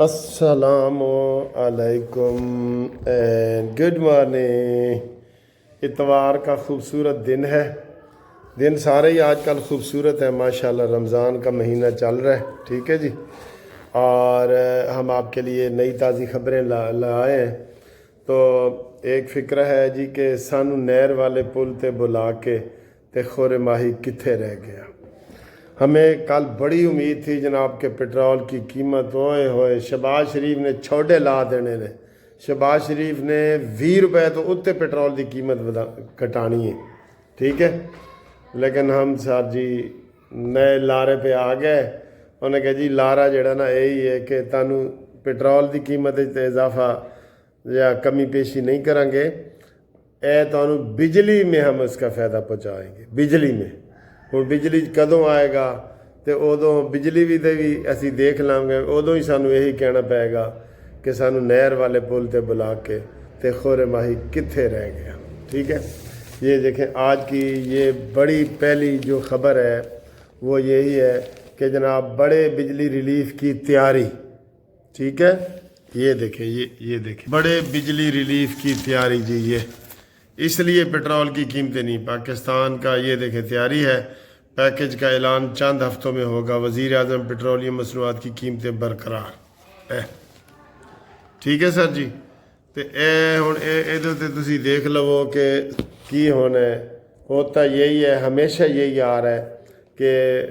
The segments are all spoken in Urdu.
السلام علیکم اینڈ گڈ مارننگ۔ اتوار کا خوبصورت دن ہے۔ دن سارے ہی آج کل خوبصورت ہیں ماشاءاللہ۔ رمضان کا مہینہ چل رہا ہے، ٹھیک ہے جی، اور ہم آپ کے لیے نئی تازی خبریں لائے ہیں۔ تو ایک فکر ہے جی کہ سانو نہر والے پل تے بلا کے تے خورے ماہی کتھے رہ گیا۔ ہمیں کل بڑی امید تھی جناب کہ پٹرول کی قیمت ہوئے شہباز شریف نے چھوڑے لا دینے نے۔ شہباز شریف نے 20 روپے تو اتنے پٹرول کی قیمت کٹانی ہے، ٹھیک ہے، لیکن ہم سر جی نئے لارے پہ آ گئے۔ انہوں نے کہا جی لارا جڑا نا یہی ہے کہ تانوں پٹرول کی قیمت اضافہ یا کمی پیشی نہیں کریں گے، تانوں بجلی میں ہم اس کا فائدہ پہنچائیں گے۔ بجلی میں ہوں بجلی کدوں آئے گا تو ادوں بجلی بھی اسی دیکھ لیں گے۔ ادوں ہی سانوں یہی کہنا پائے گا کہ سانوں نہر والے پل تے بلا کے تے خورے ماہی کتھے رہ گیا، ٹھیک ہے۔ یہ دیکھیں آج کی یہ بڑی پہلی جو خبر ہے وہ یہی ہے کہ جناب بڑے بجلی ریلیف کی تیاری، ٹھیک ہے۔ یہ دیکھیں یہ دیکھیں بڑے بجلی ریلیف کی تیاری جی، یہ اس لیے پٹرول کی قیمتیں نہیں، پاکستان کا یہ دیکھیں تیاری ہے۔ پیکج کا اعلان چند ہفتوں میں ہوگا۔ وزیر اعظم پیٹرولیم مصنوعات کی قیمتیں برقرار، ٹھیک ہے سر جی۔ تو تسی دیکھ لو کہ کی ہونا ہے۔ ہوتا یہی ہے، ہمیشہ یہی آ رہا ہے کہ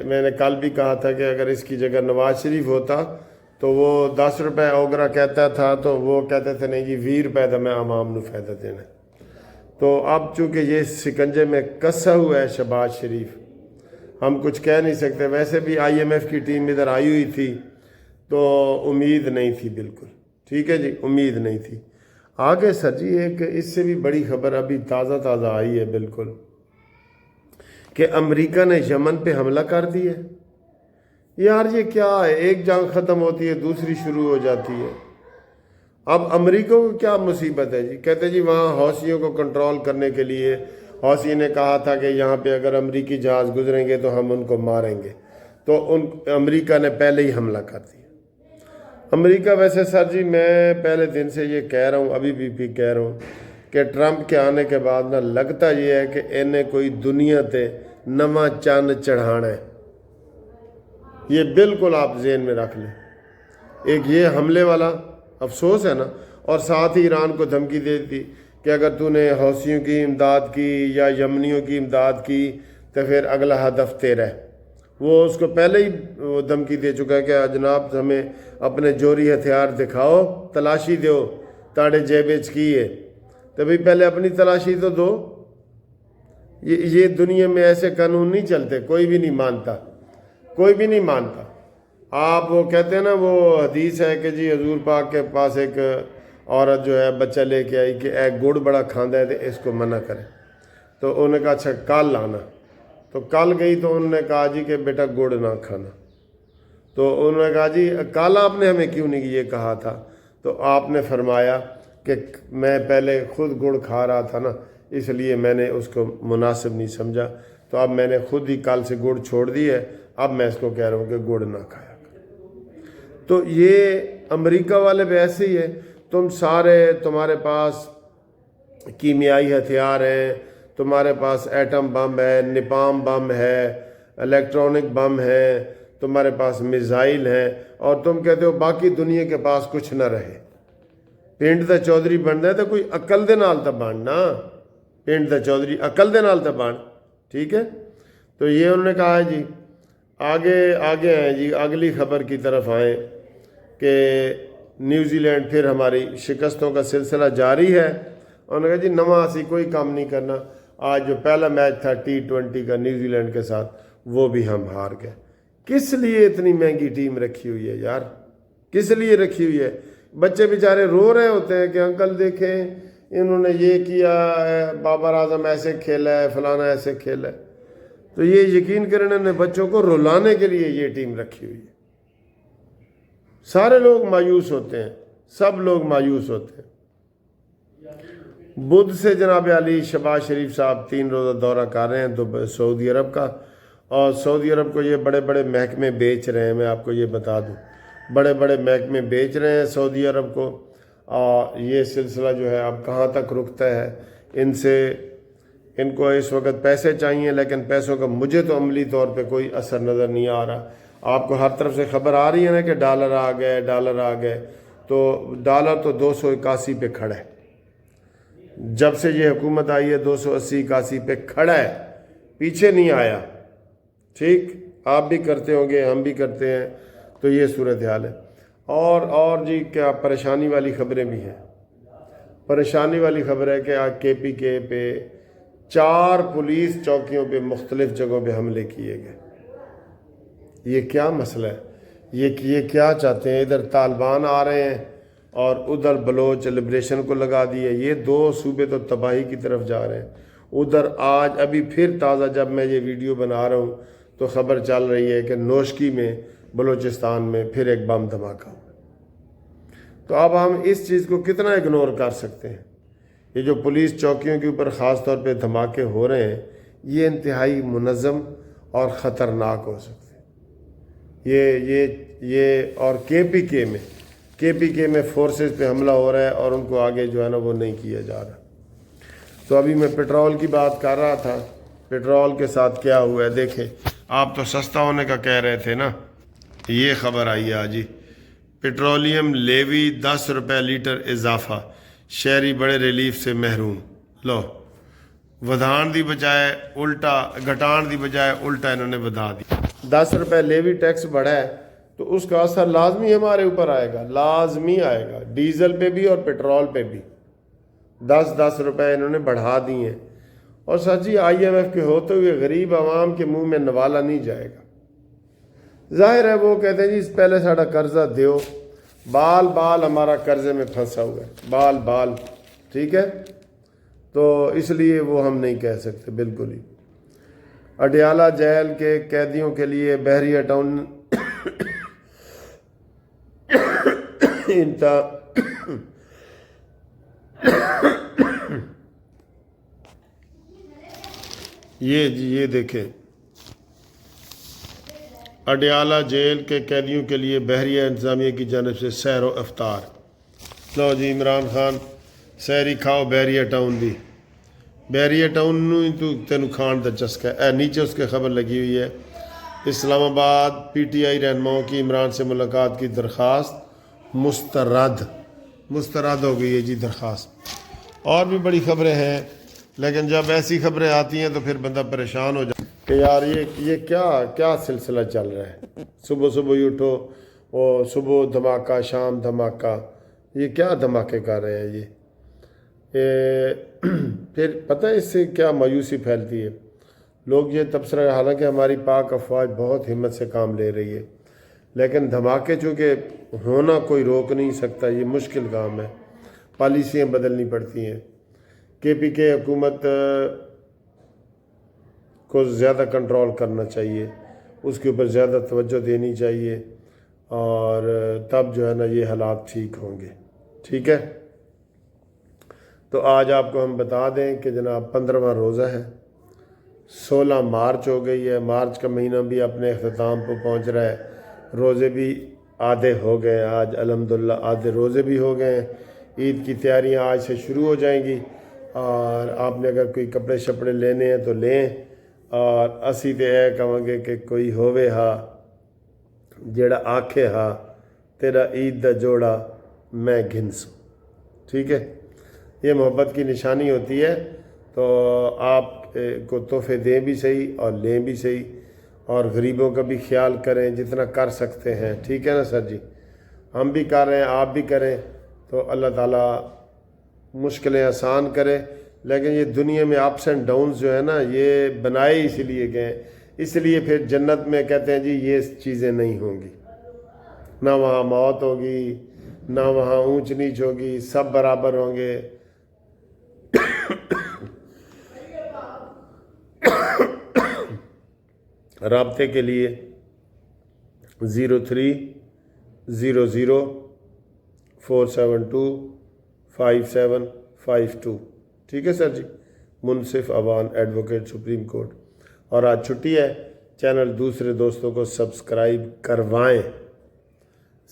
میں نے کل بھی کہا تھا کہ اگر اس کی جگہ نواز شریف ہوتا تو وہ 10 روپے اوگرا کہتا تھا تو وہ کہتے تھے نہیں جی 20 روپے دا میں عوام نو فائدہ دینا۔ تو اب چونکہ یہ سکنجے میں کسا ہوا ہے شہباز شریف، ہم کچھ کہہ نہیں سکتے۔ ویسے بھی آئی ایم ایف کی ٹیم ادھر آئی ہوئی تھی تو امید نہیں تھی بالکل، ٹھیک ہے جی، امید نہیں تھی۔ آگے سر جی ایک اس سے بھی بڑی خبر ابھی تازہ آئی ہے بالکل، کہ امریکہ نے یمن پہ حملہ کر دیا ہے۔ یار یہ کیا ہے، ایک جنگ ختم ہوتی ہے دوسری شروع ہو جاتی ہے۔ اب امریکہ کو کیا مصیبت ہے جی؟ کہتے جی وہاں حوثیوں کو کنٹرول کرنے کے لیے حوثی نے کہا تھا کہ یہاں پہ اگر امریکی جہاز گزریں گے تو ہم ان کو ماریں گے، تو امریکہ نے پہلے ہی حملہ کر دیا۔ امریکہ ویسے سر جی میں پہلے دن سے یہ کہہ رہا ہوں، ابھی بھی کہہ رہا ہوں کہ ٹرمپ کے آنے کے بعد نا لگتا یہ ہے کہ انہیں کوئی دنیا تے نواں چاند چڑھانا ہے۔ یہ بالکل آپ ذہن میں رکھ لیں۔ ایک یہ حملے والا افسوس ہے نا، اور ساتھ ہی ایران کو دھمکی دے دی کہ اگر تو نے حوثیوں کی امداد کی یا یمنیوں کی امداد کی تو پھر اگلا ہدف تیرا ہے۔ وہ اس کو پہلے ہی وہ دھمکی دے چکا ہے کہ جناب ہمیں اپنے جوہری ہتھیار دکھاؤ، تلاشی دو تاڑے جیبچ کی ہے، تو بھئی پہلے اپنی تلاشی تو دو۔ یہ دنیا میں ایسے قانون نہیں چلتے، کوئی بھی نہیں مانتا، کوئی بھی نہیں مانتا۔ آپ وہ کہتے ہیں نا، وہ حدیث ہے کہ جی حضور پاک کے پاس ایک عورت جو ہے بچہ لے کے آئی کہ اے گڑ بڑا کھاندا ہے تو اس کو منع کرے، تو انہوں نے کہا اچھا کل آنا۔ تو کل گئی تو انہوں نے کہا جی کہ بیٹا گڑ نہ کھانا۔ تو انہوں نے کہا جی کل آپ نے ہمیں کیوں نہیں یہ کہا تھا؟ تو آپ نے فرمایا کہ میں پہلے خود گڑ کھا رہا تھا نا، اس لیے میں نے اس کو مناسب نہیں سمجھا، تو اب میں نے خود ہی کل سے گڑ چھوڑ دی ہے، اب میں اس کو کہہ رہا ہوں کہ گڑ نہ کھایا۔ تو یہ امریکہ والے بھی ایسے ہی ہے، تم سارے تمہارے پاس کیمیائی ہتھیار ہیں، تمہارے پاس ایٹم بم ہے، نپام بم ہے، الیکٹرانک بم ہے، تمہارے پاس میزائل ہیں، اور تم کہتے ہو باقی دنیا کے پاس کچھ نہ رہے۔ پنڈ دا چودھری بننا ہے تو کوئی عقل دے نال تا بننا، پنڈ دا چودھری عقل دے نال تا بن، ٹھیک ہے۔ تو یہ انہوں نے کہا ہے جی۔ آگے ہیں جی، اگلی خبر کی طرف آئیں کہ نیوزی لینڈ پھر ہماری شکستوں کا سلسلہ جاری ہے۔ انہوں نے کہا جی نواں اسی کوئی کام نہیں کرنا۔ آج جو پہلا میچ تھا T20 کا نیوزی لینڈ کے ساتھ، وہ بھی ہم ہار گئے۔ کس لیے اتنی مہنگی ٹیم رکھی ہوئی ہے یار؟ کس لیے رکھی ہوئی ہے؟ بچے بیچارے رو رہے ہوتے ہیں کہ انکل دیکھیں انہوں نے یہ کیا ہے، بابر اعظم ایسے کھیلا ہے، فلانا ایسے کھیلا ہے۔ تو یہ یقین کرنے نے بچوں کو رلانے کے لیے یہ ٹیم رکھی ہوئی ہے۔ سارے لوگ مایوس ہوتے ہیں، سب لوگ مایوس ہوتے ہیں۔ بدھ سے جناب علی شہباز شریف صاحب 3 روزہ دورہ کر رہے ہیں سعودی عرب کا، اور سعودی عرب کو یہ بڑے بڑے محکمے بیچ رہے ہیں۔ میں آپ کو یہ بتا دوں، بڑے بڑے محکمے بیچ رہے ہیں سعودی عرب کو. یہ سلسلہ جو ہے اب کہاں تک رکتا ہے. ان کو اس وقت پیسے چاہیے، لیکن پیسوں کا مجھے تو عملی طور پہ کوئی اثر نظر نہیں آ رہا. آپ کو ہر طرف سے خبر آ رہی ہے نا کہ ڈالر آ گئے، تو ڈالر تو 281 پہ کھڑا ہے. جب سے یہ حکومت آئی ہے 280-81 پہ کھڑا ہے، پیچھے نہیں آیا. ٹھیک، آپ بھی کرتے ہوں گے، ہم بھی کرتے ہیں. تو یہ صورتحال ہے. اور جی کیا پریشانی والی خبریں بھی ہیں. پریشانی والی خبر ہے کہ آج KPK پہ 4 پولیس چوکیوں پہ مختلف جگہوں پہ حملے کیے گئے. یہ کیا مسئلہ ہے؟ یہ کیا چاہتے ہیں؟ ادھر طالبان آ رہے ہیں اور ادھر بلوچ لبریشن کو لگا دیے. یہ 2 صوبے تو تباہی کی طرف جا رہے ہیں. ادھر آج ابھی پھر تازہ جب میں یہ ویڈیو بنا رہا ہوں تو خبر چل رہی ہے کہ نوشکی میں بلوچستان میں پھر ایک بم دھماکہ ہوا. تو اب ہم اس چیز کو کتنا اگنور کر سکتے ہیں؟ یہ جو پولیس چوکیوں کے اوپر خاص طور پہ دھماکے ہو رہے ہیں، یہ انتہائی منظم اور خطرناک ہو سکتے ہیں. یہ اور KPK میں فورسز پہ حملہ ہو رہا ہے اور ان کو آگے جو ہے نا وہ نہیں کیا جا رہا. تو ابھی میں پیٹرول کی بات کر رہا تھا. پیٹرول کے ساتھ کیا ہوا ہے دیکھیں. آپ تو سستا ہونے کا کہہ رہے تھے نا، یہ خبر آئی ہے آج ہی. پیٹرولیم لیوی 10 روپے لیٹر اضافہ، شہری بڑے ریلیف سے محروم. لو، ودھان دی بجائے الٹا، گھٹان دی بجائے الٹا انہوں نے ودھا دی. 10 روپے لیوی ٹیکس بڑھا ہے تو اس کا اثر لازمی ہمارے اوپر آئے گا، لازمی آئے گا. ڈیزل پہ بھی اور پیٹرول پہ بھی 10 روپے انہوں نے بڑھا دی ہیں. اور سچ ہی IMF کے ہوتے ہوئے غریب عوام کے منہ میں نوالا نہیں جائے گا. ظاہر ہے وہ کہتے ہیں جی پہلے ساڑھا قرضہ دیو، بال ہمارا قرضے میں پھنسا ہوا ہے، بال ٹھیک ہے. تو اس لیے وہ ہم نہیں کہہ سکتے بالکل ہی. اڈیالہ جیل کے قیدیوں کے لیے بحریہ ٹاؤن یہ دیکھیں، اڈیالہ جیل کے قیدیوں کے لیے بحریہ انتظامیہ کی جانب سے سیر و افطار. لو جی عمران خان سیری کھاؤ بحریہ ٹاؤن دی. بحریہ ٹاؤن تو تینوں کھان دا چسکا ہے. نیچے اس کے خبر لگی ہوئی ہے، اسلام آباد PTI رہنماؤں کی عمران سے ملاقات کی درخواست مسترد ہو گئی ہے جی درخواست. اور بھی بڑی خبریں ہیں، لیکن جب ایسی خبریں آتی ہیں تو پھر بندہ پریشان ہو جاتا کہ یار یہ کیا سلسلہ چل رہا ہے. صبح ہی اٹھو، وہ صبح دھماکہ، شام دھماکہ، یہ کیا دھماکے کر رہے ہیں یہ پھر پتہ ہے اس سے کیا مایوسی پھیلتی ہے. لوگ یہ تبصرہ، حالانکہ ہماری پاک افواج بہت ہمت سے کام لے رہی ہے، لیکن دھماکے چونکہ ہونا کوئی روک نہیں سکتا، یہ مشکل کام ہے. پالیسیاں بدلنی پڑتی ہیں. KPK حکومت کو زیادہ کنٹرول کرنا چاہیے، اس کے اوپر زیادہ توجہ دینی چاہیے، اور تب جو ہے نا یہ حالات ٹھیک ہوں گے. ٹھیک ہے. تو آج آپ کو ہم بتا دیں کہ جناب 15واں روزہ ہے. 16 مارچ ہو گئی ہے. مارچ کا مہینہ بھی اپنے اختتام پہ پہنچ رہا ہے. روزے بھی آدھے ہو گئے. آج الحمدللہ آدھے روزے بھی ہو گئے ہیں. عید کی تیاریاں آج سے شروع ہو جائیں گی، اور آپ نے اگر کوئی کپڑے شپڑے لینے ہیں تو لیں. اور اسی تے اے کہاں گے کہ کوئی ہووے ہا جیڑا آکھے ہا تیرا عید دا جوڑا میں گھنسوں. ٹھیک ہے. یہ محبت کی نشانی ہوتی ہے. تو آپ کو تحفے دیں بھی صحیح اور لیں بھی صحیح، اور غریبوں کا بھی خیال کریں جتنا کر سکتے ہیں. ٹھیک ہے نا سر جی؟ ہم بھی کر رہے ہیں، آپ بھی کریں، تو اللہ تعالیٰ مشکلیں آسان کرے. لیکن یہ دنیا میں اپس اینڈ ڈاؤنز جو ہے نا، یہ بنائے اسی لیے گئے، اس لیے پھر جنت میں کہتے ہیں جی یہ چیزیں نہیں ہوں گی، نہ وہاں موت ہوگی، نہ وہاں اونچ نیچ ہوگی، سب برابر ہوں گے. رابطے کے لیے 030047255752. ٹھیک ہے سر جی؟ منصف اوان ایڈوکیٹ سپریم کورٹ. اور آج چھٹی ہے، چینل دوسرے دوستوں کو سبسکرائب کروائیں.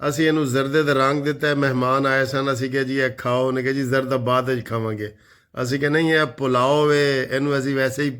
ਅਸੀਂ ਇਹਨੂੰ ਜ਼ਰਦੇ ਦਾ ਰੰਗ ਦਿੱਤਾ ਹੈ। ਮਹਿਮਾਨ ਆਏ ਸਨ, ਅਸੀਂ ਕਿਹਾ ਜੀ ਇਹ ਖਾਓ, ਉਹਨੇ ਕਿਹਾ ਜੀ ਜ਼ਰਦਾ ਬਾਅਦ ਵਿੱਚ ਖਾਵਾਂਗੇ। ਅਸੀਂ ਕਿ ਨਹੀਂ ਇਹ ਪੁਲਾਓ ਵੇ, ਇਹਨੂੰ ਅਸੀਂ ਵੈਸੇ ਹੀ